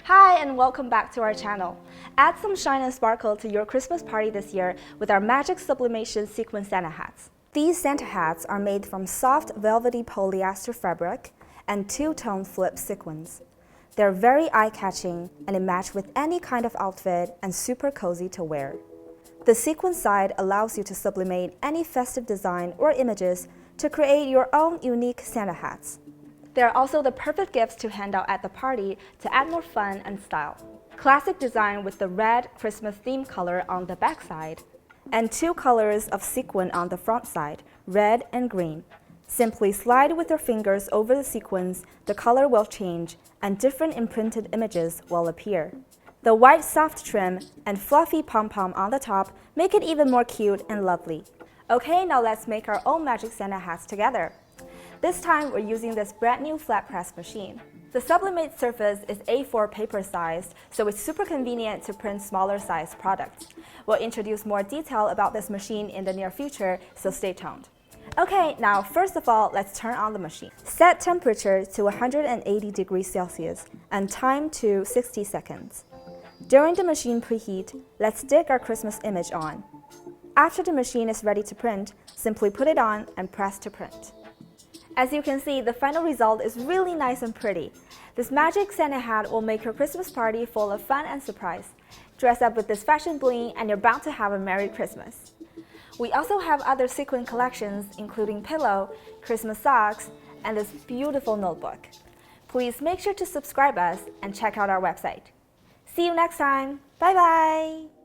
Hi and welcome back to our channel. Add some shine and sparkle to your Christmas party this year with our magic Sublimation Sequin Santa hats. These Santa hats are made from soft velvety polyester fabric and two-tone flip sequins. They're very eye-catching and it match with any kind of outfit and super cozy to wear. The sequin side allows you to sublimate any festive design or images to create your own unique Santa hats. They're also the perfect gifts to hand out at the party to add more fun and style. Classic design with the red Christmas theme color on the back side, and two colors of sequin on the front side, red and green. Simply slide with your fingers over the sequins, the color will change, and different imprinted images will appear. The white soft trim and fluffy pom-pom on the top make it even more cute and lovely. Okay, now let's make our own magic Santa hats together. This time we're using this brand new flat press machine. The Sublimate surface is A4 paper sized, so it's super convenient to print smaller sized products. We'll introduce more detail about this machine in the near future, so stay tuned. Okay, now first of all, let's turn on the machine. Set temperature to 180 degrees Celsius and time to 60 seconds. During the machine preheat, let's stick our Christmas image on. After the machine is ready to print, simply put it on and press to print. As you can see, the final result is really nice and pretty. This magic Santa hat will make your Christmas party full of fun and surprise. Dress up with this fashion bling and you're bound to have a Merry Christmas. We also have other sequin collections, including pillow, Christmas socks, and this beautiful notebook. Please make sure to subscribe us and check out our website. See you next time. Bye-bye!